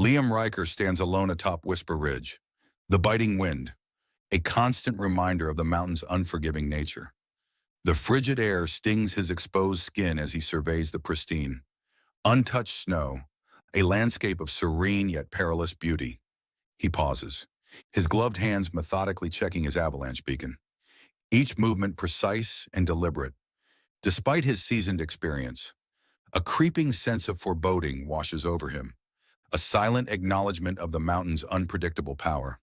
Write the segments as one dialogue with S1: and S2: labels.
S1: Liam Riker stands alone atop Whisper Ridge. The biting wind, a constant reminder of the mountain's unforgiving nature. The frigid air stings his exposed skin as he surveys the pristine, untouched snow, a landscape of serene yet perilous beauty. He pauses, his gloved hands methodically checking his avalanche beacon, each movement precise and deliberate. Despite his seasoned experience, a creeping sense of foreboding washes over him, a silent acknowledgement of the mountain's unpredictable power.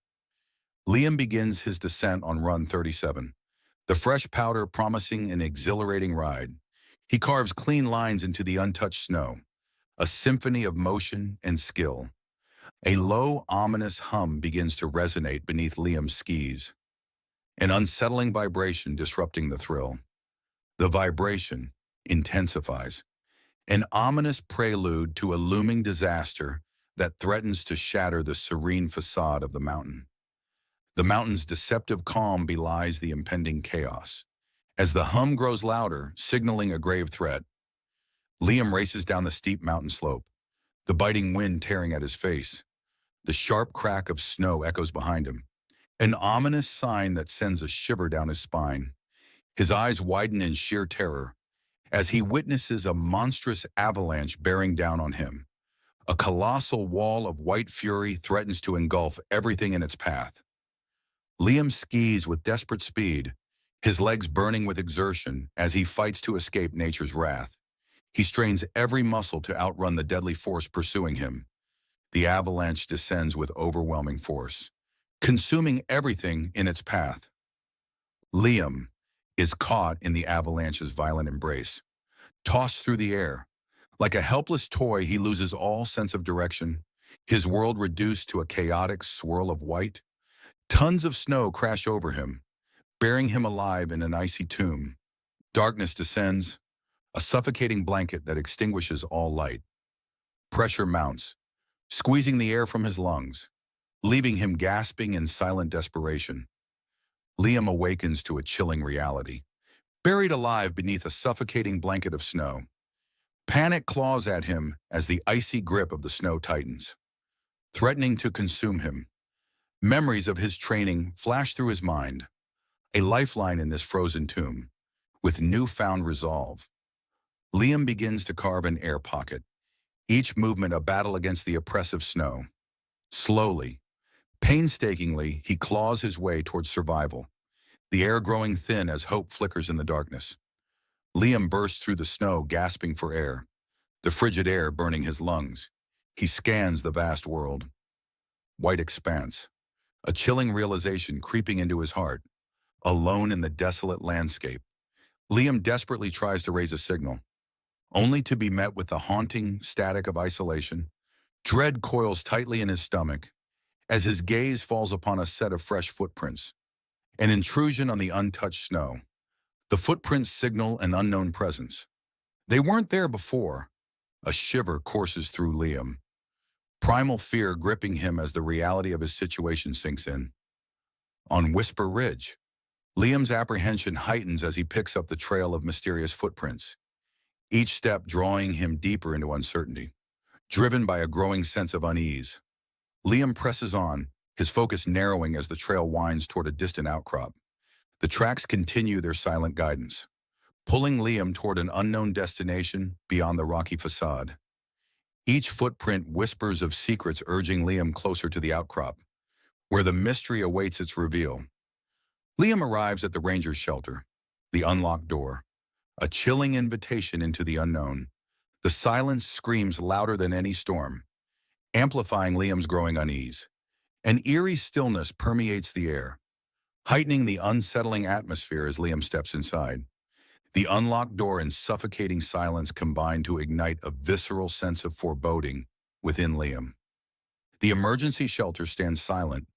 S1: Liam begins his descent on Run 37, the fresh powder promising an exhilarating ride. He carves clean lines into the untouched snow, a symphony of motion and skill. A low, ominous hum begins to resonate beneath Liam's skis, an unsettling vibration disrupting the thrill. The vibration intensifies, an ominous prelude to a looming disaster that threatens to shatter the serene facade of the mountain. The mountain's deceptive calm belies the impending chaos. As the hum grows louder, signaling a grave threat, Liam races down the steep mountain slope, the biting wind tearing at his face. The sharp crack of snow echoes behind him, an ominous sign that sends a shiver down his spine. His eyes widen in sheer terror as he witnesses a monstrous avalanche bearing down on him. A colossal wall of white fury threatens to engulf everything in its path. Liam skis with desperate speed, his legs burning with exertion as he fights to escape nature's wrath. He strains every muscle to outrun the deadly force pursuing him. The avalanche descends with overwhelming force, consuming everything in its path. Liam is caught in the avalanche's violent embrace, tossed through the air. Like a helpless toy, he loses all sense of direction, his world reduced to a chaotic swirl of white. Tons of snow crash over him, burying him alive in an icy tomb. Darkness descends, a suffocating blanket that extinguishes all light. Pressure mounts, squeezing the air from his lungs, leaving him gasping in silent desperation. Liam awakens to a chilling reality, buried alive beneath a suffocating blanket of snow. Panic claws at him as the icy grip of the snow tightens, threatening to consume him. Memories of his training flash through his mind, a lifeline in this frozen tomb. With newfound resolve, Liam begins to carve an air pocket, each movement a battle against the oppressive snow. Slowly, painstakingly, he claws his way towards survival, the air growing thin as hope flickers in the darkness. Liam bursts through the snow, gasping for air, the frigid air burning his lungs. He scans the vast world. White expanse, a chilling realization creeping into his heart. Alone in the desolate landscape, Liam desperately tries to raise a signal, only to be met with the haunting static of isolation. Dread coils tightly in his stomach as his gaze falls upon a set of fresh footprints, an intrusion on the untouched snow. The footprints signal an unknown presence. They weren't there before. A shiver courses through Liam, primal fear gripping him as the reality of his situation sinks in. On Whisper Ridge, Liam's apprehension heightens as he picks up the trail of mysterious footprints, each step drawing him deeper into uncertainty. Driven by a growing sense of unease, Liam presses on, his focus narrowing as the trail winds toward a distant outcrop. The tracks continue their silent guidance, pulling Liam toward an unknown destination beyond the rocky facade. Each footprint whispers of secrets urging Liam closer to the outcrop, where the mystery awaits its reveal. Liam arrives at the ranger's shelter, the unlocked door, a chilling invitation into the unknown. The silence screams louder than any storm, amplifying Liam's growing unease. An eerie stillness permeates the air, heightening the unsettling atmosphere as Liam steps inside. The unlocked door and suffocating silence combine to ignite a visceral sense of foreboding within Liam. The emergency shelter stands silent,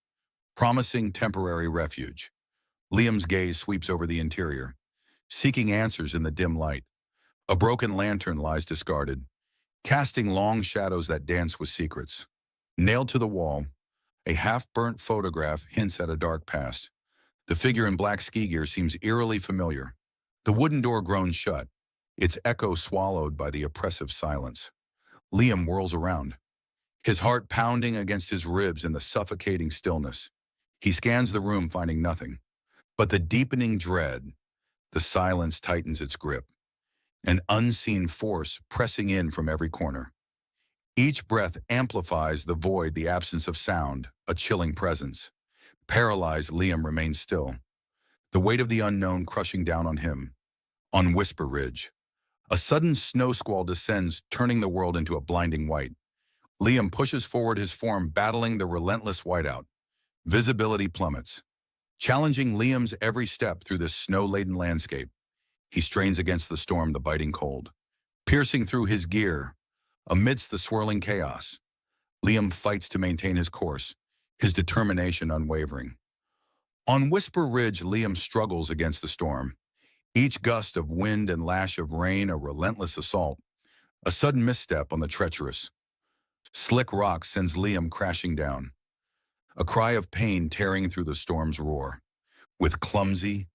S1: promising temporary refuge. Liam's gaze sweeps over the interior, seeking answers in the dim light. A broken lantern lies discarded, casting long shadows that dance with secrets. Nailed to the wall, a half-burnt photograph hints at a dark past. The figure in black ski gear seems eerily familiar. The wooden door groans shut, its echo swallowed by the oppressive silence. Liam whirls around, his heart pounding against his ribs in the suffocating stillness. He scans the room, finding nothing. But the deepening dread, the silence tightens its grip, an unseen force pressing in from every corner. Each breath amplifies the void, the absence of sound, a chilling presence. Paralyzed, Liam remains still, the weight of the unknown crushing down on him. On Whisper Ridge, a sudden snow squall descends, turning the world into a blinding white. Liam pushes forward, his form battling the relentless whiteout. Visibility plummets, challenging Liam's every step through this snow-laden landscape. He strains against the storm, the biting cold, piercing through his gear. Amidst the swirling chaos, Liam fights to maintain his course, his determination unwavering. On Whisper Ridge, Liam struggles against the storm. Each gust of wind and lash of rain a relentless assault. A sudden misstep on the treacherous, slick rock sends Liam crashing down, a cry of pain tearing through the storm's roar. With clumsy,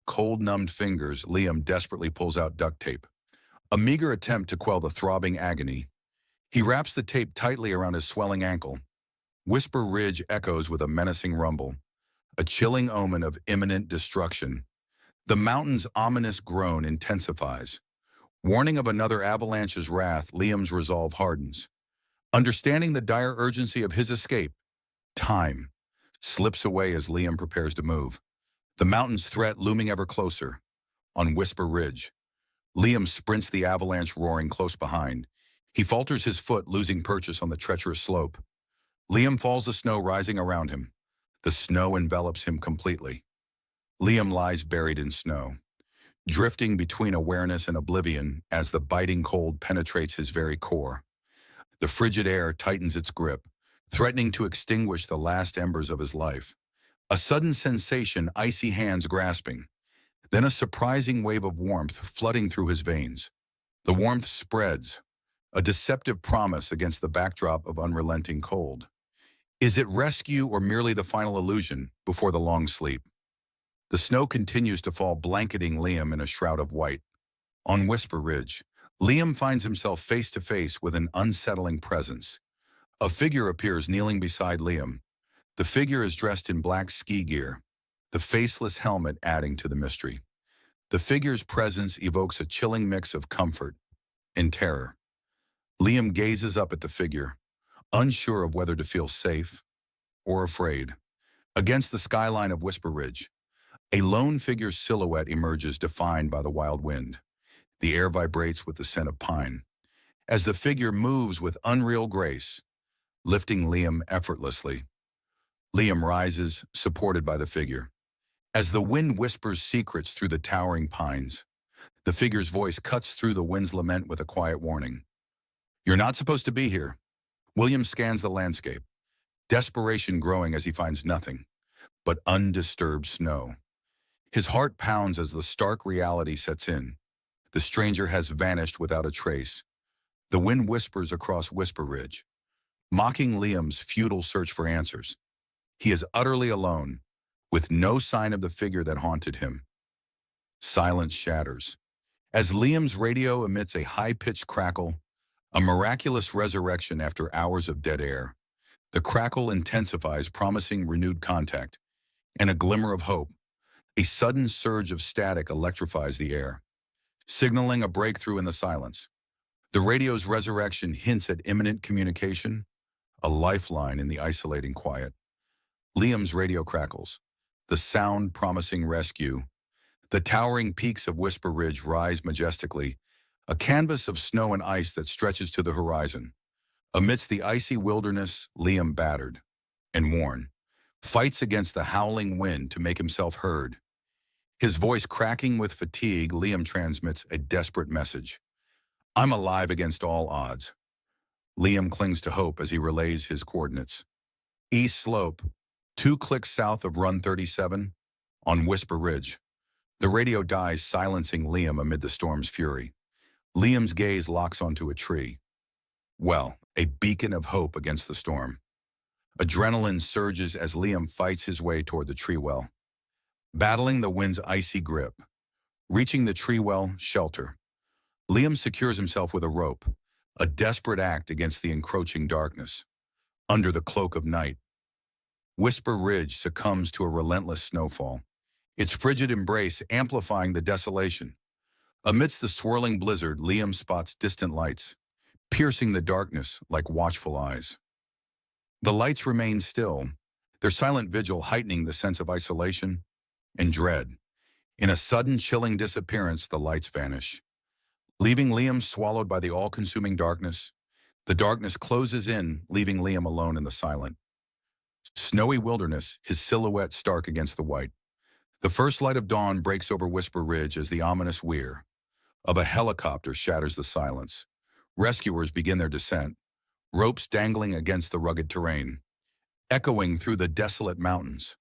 S1: cold-numbed fingers, Liam desperately pulls out duct tape, a meager attempt to quell the throbbing agony. He wraps the tape tightly around his swelling ankle. Whisper Ridge echoes with a menacing rumble, a chilling omen of imminent destruction. The mountain's ominous groan intensifies. Warning of another avalanche's wrath, Liam's resolve hardens. Understanding the dire urgency of his escape, time slips away as Liam prepares to move, the mountain's threat looming ever closer. On Whisper Ridge, Liam sprints, the avalanche roaring close behind. He falters, his foot losing purchase on the treacherous slope. Liam falls, the snow rising around him. The snow envelops him completely. Liam lies buried in snow, drifting between awareness and oblivion as the biting cold penetrates his very core. The frigid air tightens its grip, threatening to extinguish the last embers of his life. A sudden sensation, icy hands grasping, then a surprising wave of warmth flooding through his veins. The warmth spreads, a deceptive promise against the backdrop of unrelenting cold. Is it rescue or merely the final illusion before the long sleep? The snow continues to fall, blanketing Liam in a shroud of white. On Whisper Ridge, Liam finds himself face to face with an unsettling presence. A figure appears kneeling beside Liam. The figure is dressed in black ski gear, the faceless helmet adding to the mystery. The figure's presence evokes a chilling mix of comfort and terror. Liam gazes up at the figure, unsure of whether to feel safe or afraid. Against the skyline of Whisper Ridge, a lone figure's silhouette emerges, defined by the wild wind. The air vibrates with the scent of pine. As the figure moves with unreal grace, lifting Liam effortlessly. Liam rises, supported by the figure. As the wind whispers secrets through the towering pines, the figure's voice cuts through the wind's lament with a quiet warning. "You're not supposed to be here." William scans the landscape, desperation growing as he finds nothing but undisturbed snow. His heart pounds as the stark reality sets in. The stranger has vanished without a trace. The wind whispers across Whisper Ridge, mocking Liam's futile search for answers. He is utterly alone, with no sign of the figure that haunted him. Silence shatters, as Liam's radio emits a high-pitched crackle, a miraculous resurrection after hours of dead air. The crackle intensifies, promising renewed contact, and a glimmer of hope. A sudden surge of static electrifies the air, signaling a breakthrough in the silence. The radio's resurrection hints at imminent communication, a lifeline in the isolating quiet. Liam's radio crackles, the sound promising rescue. The towering peaks of Whisper Ridge rise majestically, a canvas of snow and ice that stretches to the horizon. Amidst the icy wilderness, Liam, battered and worn, fights against the howling wind to make himself heard. His voice cracking with fatigue, Liam transmits a desperate message. "I'm alive against all odds." Liam clings to hope as he relays his coordinates. East slope, 2 clicks south of Run 37, on Whisper Ridge. The radio dies, silencing Liam amid the storm's fury. Liam's gaze locks onto a tree. Well, a beacon of hope against the storm. Adrenaline surges as Liam fights his way toward the tree well, battling the wind's icy grip. Reaching the tree well shelter, Liam secures himself with a rope, a desperate act against the encroaching darkness. Under the cloak of night, Whisper Ridge succumbs to a relentless snowfall, its frigid embrace amplifying the desolation. Amidst the swirling blizzard, Liam spots distant lights, piercing the darkness like watchful eyes. The lights remain still, their silent vigil heightening the sense of isolation and dread. In a sudden, chilling disappearance, the lights vanish, leaving Liam swallowed by the all-consuming darkness. The darkness closes in, leaving Liam alone in the silent, snowy wilderness, his silhouette stark against the white. The first light of dawn breaks over Whisper Ridge as the ominous whir of a helicopter shatters the silence. Rescuers begin their descent, ropes dangling against the rugged terrain, echoing through the desolate mountains.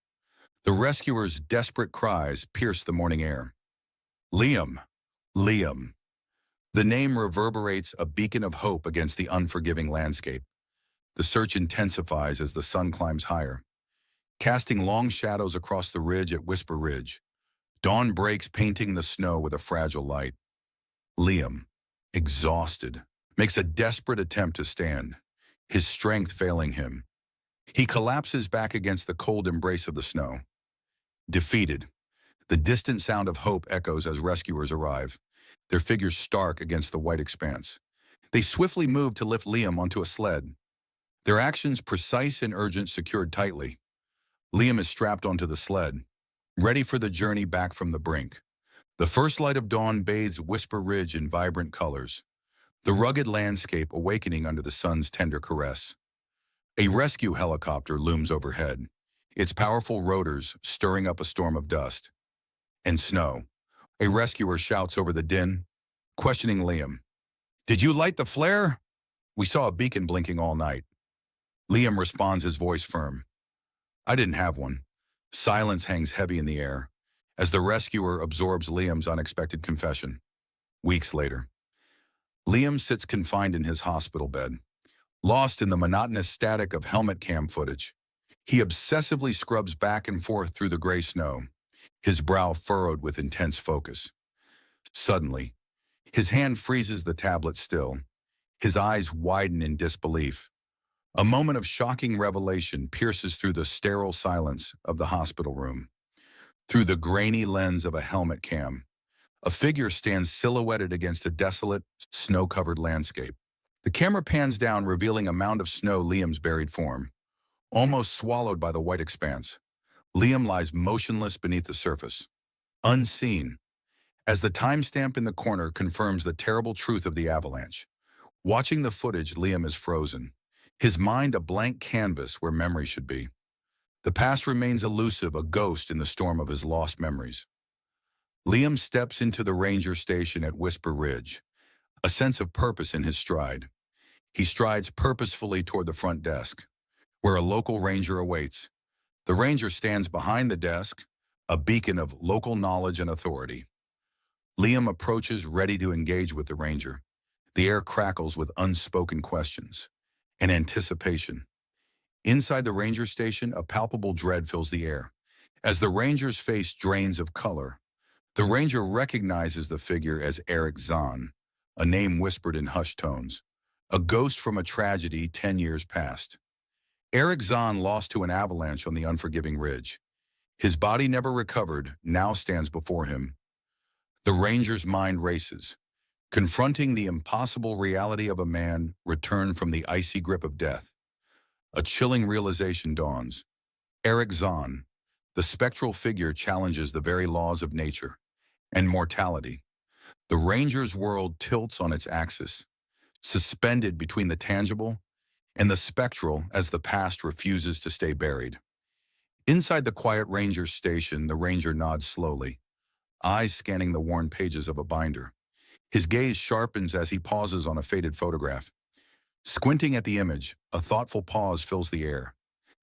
S1: The rescuers' desperate cries pierce the morning air. Liam! Liam! The name reverberates, a beacon of hope against the unforgiving landscape. The search intensifies as the sun climbs higher, casting long shadows across the ridge at Whisper Ridge. Dawn breaks, painting the snow with a fragile light. Liam, exhausted, makes a desperate attempt to stand, his strength failing him. He collapses back against the cold embrace of the snow. Defeated, the distant sound of hope echoes as rescuers arrive, their figures stark against the white expanse. They swiftly move to lift Liam onto a sled, their actions precise and urgent, secured tightly. Liam is strapped onto the sled, ready for the journey back from the brink. The first light of dawn bathes Whisper Ridge in vibrant colors, the rugged landscape awakening under the sun's tender caress. A rescue helicopter looms overhead, its powerful rotors stirring up a storm of dust and snow. A rescuer shouts over the din, questioning Liam. "Did you light the flare?" "We saw a beacon blinking all night." Liam responds, his voice firm. "I didn't have one." Silence hangs heavy in the air as the rescuer absorbs Liam's unexpected confession. Weeks later, Liam sits confined in his hospital bed, lost in the monotonous static of helmet cam footage. He obsessively scrubs back and forth through the gray snow, his brow furrowed with intense focus. Suddenly, his hand freezes the tablet still, his eyes widen in disbelief. A moment of shocking revelation pierces through the sterile silence of the hospital room. Through the grainy lens of a helmet cam, a figure stands silhouetted against a desolate, snow-covered landscape. The camera pans down, revealing a mound of snow, Liam's buried form, almost swallowed by the white expanse. Liam lies motionless beneath the surface, unseen, as the timestamp in the corner confirms the terrible truth of the avalanche. Watching the footage, Liam is frozen, his mind a blank canvas where memory should be. The past remains elusive, a ghost in the storm of his lost memories. Liam steps into the ranger station at Whisper Ridge, a sense of purpose in his stride. He strides purposefully toward the front desk, where a local ranger awaits. The ranger stands behind the desk, a beacon of local knowledge and authority. Liam approaches, ready to engage with the ranger. The air crackles with unspoken questions and anticipation. Inside the ranger station, a palpable dread fills the air. As the ranger's face drains of color, the ranger recognizes the figure as Eric Zahn, a name whispered in hushed tones, a ghost from a tragedy 10 years past. Eric Zahn, lost to an avalanche on the unforgiving ridge. His body never recovered, now stands before him. The ranger's mind races, confronting the impossible reality of a man returned from the icy grip of death. A chilling realization dawns. Eric Zahn, the spectral figure, challenges the very laws of nature and mortality. The ranger's world tilts on its axis, suspended between the tangible and the spectral as the past refuses to stay buried. Inside the quiet ranger station, the ranger nods slowly, eyes scanning the worn pages of a binder. His gaze sharpens as he pauses on a faded photograph. Squinting at the image, a thoughtful pause fills the air.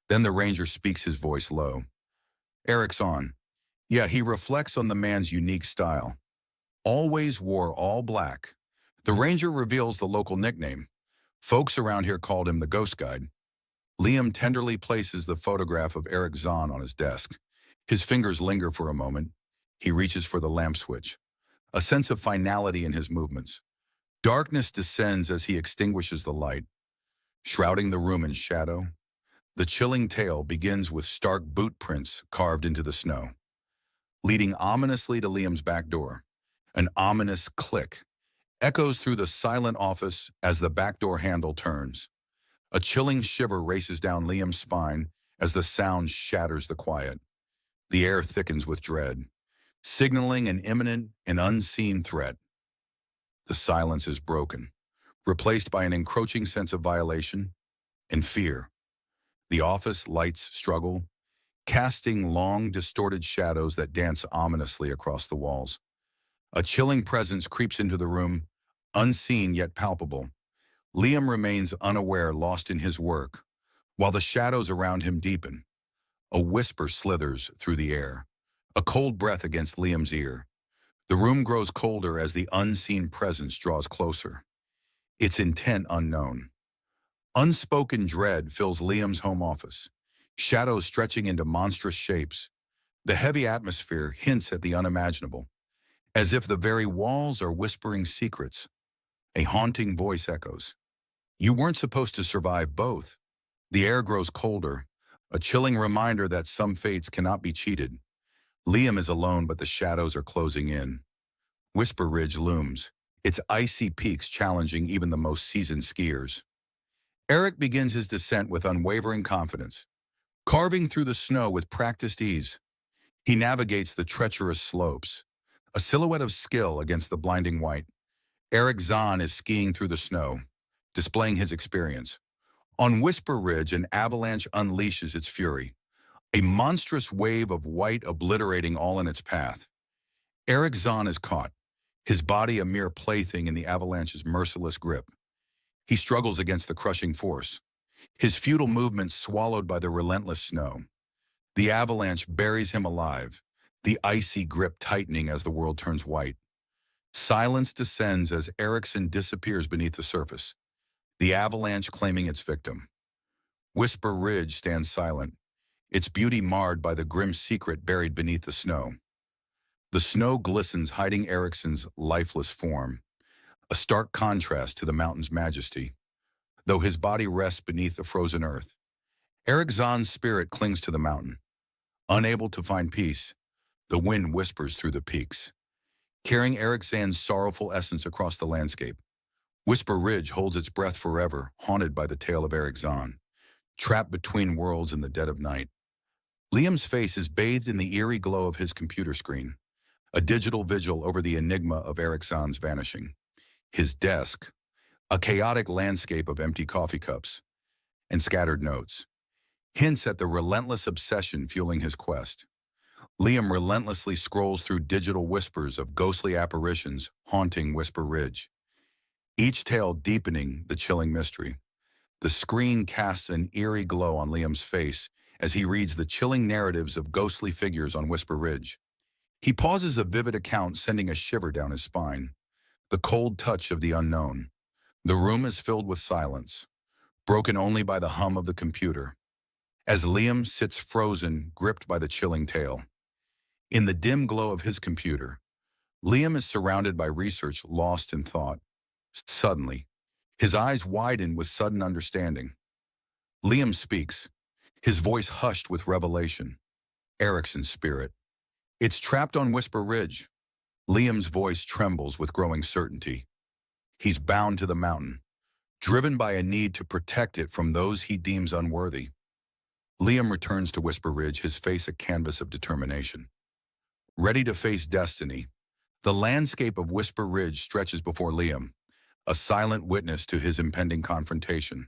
S1: Then the ranger speaks, his voice low. "Eric's on." Yeah, he reflects on the man's unique style. Always wore all black. The ranger reveals the local nickname. Folks around here called him the Ghost Guide. Liam tenderly places the photograph of Eric Zahn on his desk. His fingers linger for a moment. He reaches for the lamp switch, a sense of finality in his movements. Darkness descends as he extinguishes the light. shrouding the room in shadow. The chilling tale begins with stark boot prints carved into the snow, leading ominously to Liam's back door. An ominous click echoes through the silent office as the back door handle turns. A chilling shiver races down Liam's spine as the sound shatters the quiet. The air thickens with dread, signaling an imminent and unseen threat. The silence is broken, replaced by an encroaching sense of violation and fear. The office lights struggle, casting long, distorted shadows that dance ominously across the walls. A chilling presence creeps into the room, unseen yet palpable. Liam remains unaware, lost in his work, while the shadows around him deepen. A whisper slithers through the air, a cold breath against Liam's ear. The room grows colder as the unseen presence draws closer, its intent unknown. Unspoken dread fills Liam's home office, shadows stretching into monstrous shapes. The heavy atmosphere hints at the unimaginable, as if the very walls are whispering secrets. A haunting voice echoes. You weren't supposed to survive both. The air grows colder, a chilling reminder that some fates cannot be cheated. Liam is alone, but the shadows are closing in. Whisper Ridge looms, its icy peaks challenging even the most seasoned skiers. Eric begins his descent with unwavering confidence, carving through the snow with practiced ease. He navigates the treacherous slopes, a silhouette of skill against the blinding white. Eric Zahn is skiing through the snow, displaying his experience. On Whisper Ridge, an avalanche unleashes its fury, a monstrous wave of white obliterating all in its path. Eric Zahn is caught, his body a mere plaything in the avalanche's merciless grip. He struggles against the crushing force, his futile movements swallowed by the relentless snow. The avalanche buries him alive, the icy grip tightening as the world turns white. Silence descends as Erickson disappears beneath the surface, the avalanche claiming its victim. Whisper Ridge stands silent, its beauty marred by the grim secret buried beneath the snow. The snow glistens, hiding Erickson's lifeless form, a stark contrast to the mountain's majesty. Though his body rests beneath the frozen earth, Eric Zahn's spirit clings to the mountain. Unable to find peace, the wind whispers through the peaks, carrying Eric Zahn's sorrowful essence across the landscape. Whisper Ridge holds its breath forever, haunted by the tale of Eric Zahn, trapped between worlds in the dead of night. Liam's face is bathed in the eerie glow of his computer screen, a digital vigil over the enigma of Eric Zahn's vanishing. His desk, a chaotic landscape of empty coffee cups and scattered notes, hints at the relentless obsession fueling his quest. Liam relentlessly scrolls through digital whispers of ghostly apparitions haunting Whisper Ridge, each tale deepening the chilling mystery. The screen casts an eerie glow on Liam's face as he reads the chilling narratives of ghostly figures on Whisper Ridge. He pauses a vivid account, sending a shiver down his spine. The cold touch of the unknown. The room is filled with silence, broken only by the hum of the computer, as Liam sits frozen, gripped by the chilling tale. In the dim glow of his computer, Liam is surrounded by research lost in thought. Suddenly, his eyes widen with sudden understanding. Liam speaks, his voice hushed with revelation. Erickson's spirit. It's trapped on Whisper Ridge. Liam's voice trembles with growing certainty. He's bound to the mountain, driven by a need to protect it from those he deems unworthy. Liam returns to Whisper Ridge, his face a canvas of determination. Ready to face destiny, the landscape of Whisper Ridge stretches before Liam, a silent witness to his impending confrontation.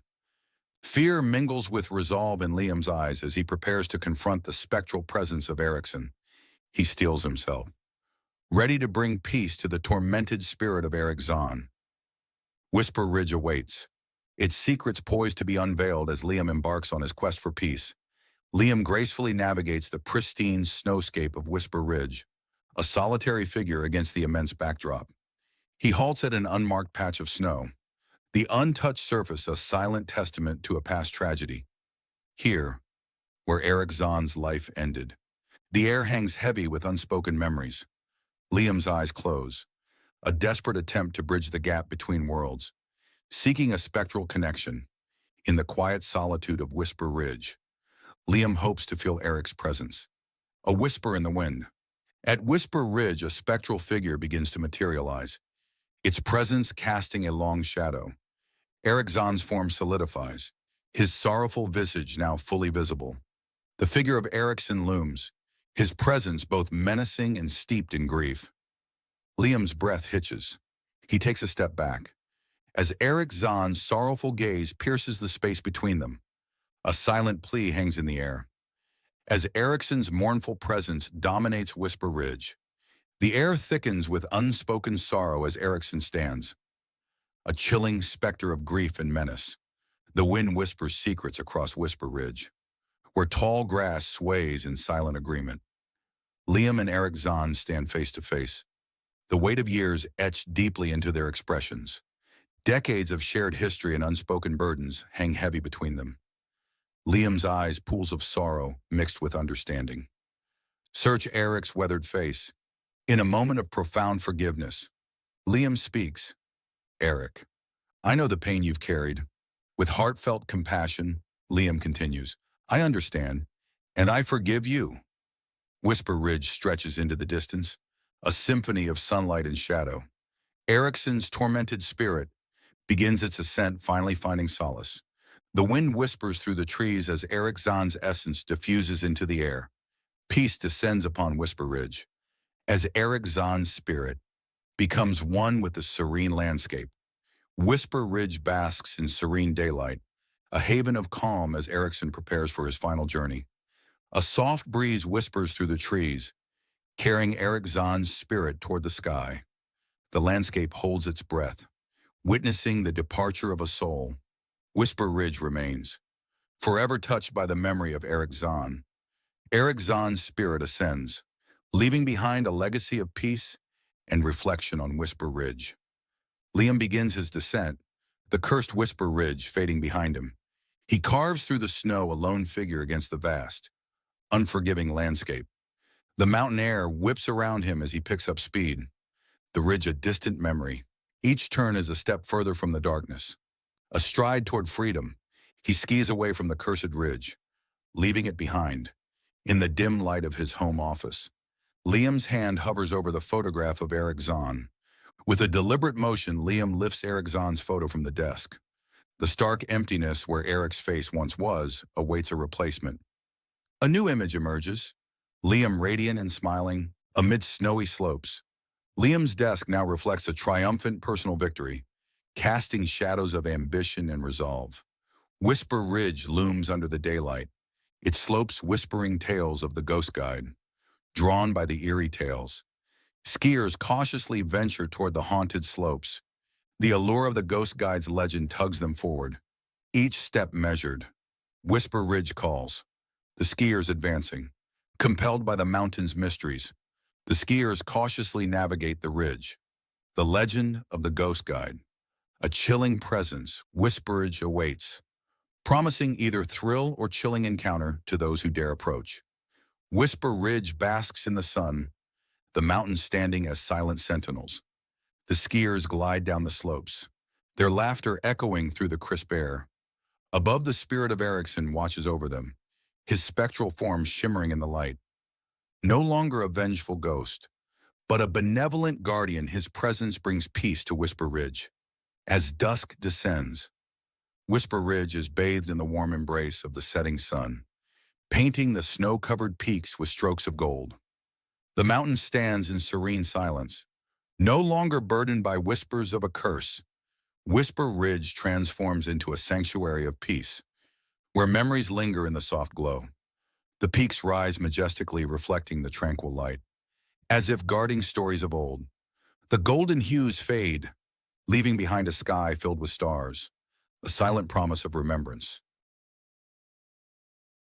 S1: Fear mingles with resolve in Liam's eyes as he prepares to confront the spectral presence of Erickson. He steels himself, ready to bring peace to the tormented spirit of Eric Zahn. Whisper Ridge awaits, its secrets poised to be unveiled as Liam embarks on his quest for peace. Liam gracefully navigates the pristine snowscape of Whisper Ridge, a solitary figure against the immense backdrop. He halts at an unmarked patch of snow, the untouched surface a silent testament to a past tragedy. Here, where Eric Zahn's life ended, the air hangs heavy with unspoken memories. Liam's eyes close, a desperate attempt to bridge the gap between worlds, seeking a spectral connection. In the quiet solitude of Whisper Ridge, Liam hopes to feel Eric's presence. A whisper in the wind. At Whisper Ridge, a spectral figure begins to materialize, its presence casting a long shadow. Eric Zahn's form solidifies, his sorrowful visage now fully visible. The figure of Erickson looms, his presence both menacing and steeped in grief. Liam's breath hitches. He takes a step back. As Eric Zahn's sorrowful gaze pierces the space between them, a silent plea hangs in the air. As Erickson's mournful presence dominates Whisper Ridge, the air thickens with unspoken sorrow as Erickson stands, a chilling specter of grief and menace. The wind whispers secrets across Whisper Ridge, where tall grass sways in silent agreement. Liam and Eric Zahn stand face to face, the weight of years etched deeply into their expressions. Decades of shared history and unspoken burdens hang heavy between them. Liam's eyes pools of sorrow mixed with understanding. Search Eric's weathered face. In a moment of profound forgiveness, Liam speaks. Eric, I know the pain you've carried. With heartfelt compassion, Liam continues, I understand, and I forgive you. Whisper Ridge stretches into the distance, a symphony of sunlight and shadow. Erickson's tormented spirit begins its ascent, finally finding solace. The wind whispers through the trees as Eric Zahn's essence diffuses into the air. Peace descends upon Whisper Ridge, as Eric Zahn's spirit becomes one with the serene landscape. Whisper Ridge basks in serene daylight, a haven of calm as Erickson prepares for his final journey. A soft breeze whispers through the trees, carrying Eric Zahn's spirit toward the sky. The landscape holds its breath, witnessing the departure of a soul. Whisper Ridge remains, forever touched by the memory of Eric Zahn. Eric Zahn's spirit ascends, leaving behind a legacy of peace and reflection on Whisper Ridge. Liam begins his descent, the cursed Whisper Ridge fading behind him. He carves through the snow, a lone figure against the vast, unforgiving landscape. The mountain air whips around him as he picks up speed, the ridge a distant memory. Each turn is a step further from the darkness. A stride toward freedom, he skis away from the cursed ridge, leaving it behind. In the dim light of his home office, Liam's hand hovers over the photograph of Eric Zahn. With a deliberate motion, Liam lifts Eric Zahn's photo from the desk. The stark emptiness where Eric's face once was awaits a replacement. A new image emerges, Liam radiant and smiling, amidst snowy slopes. Liam's desk now reflects a triumphant personal victory, casting shadows of ambition and resolve. Whisper Ridge looms under the daylight, its slopes whispering tales of the ghost guide, drawn by the eerie tales. Skiers cautiously venture toward the haunted slopes. The allure of the ghost guide's legend tugs them forward, each step measured. Whisper Ridge calls, the skiers advancing. Compelled by the mountain's mysteries, the skiers cautiously navigate the ridge. The legend of the ghost guide. A chilling presence, Whisper Ridge awaits, promising either thrill or chilling encounter to those who dare approach. Whisper Ridge basks in the sun, the mountains standing as silent sentinels. The skiers glide down the slopes, their laughter echoing through the crisp air. Above, the spirit of Erickson watches over them, his spectral form shimmering in the light. No longer a vengeful ghost, but a benevolent guardian, his presence brings peace to Whisper Ridge. As dusk descends, Whisper Ridge is bathed in the warm embrace of the setting sun, painting the snow-covered peaks with strokes of gold. The mountain stands in serene silence, no longer burdened by whispers of a curse. Whisper Ridge transforms into a sanctuary of peace, where memories linger in the soft glow. The peaks rise majestically, reflecting the tranquil light, as if guarding stories of old. The golden hues fade, leaving behind a sky filled with stars, a silent promise of remembrance.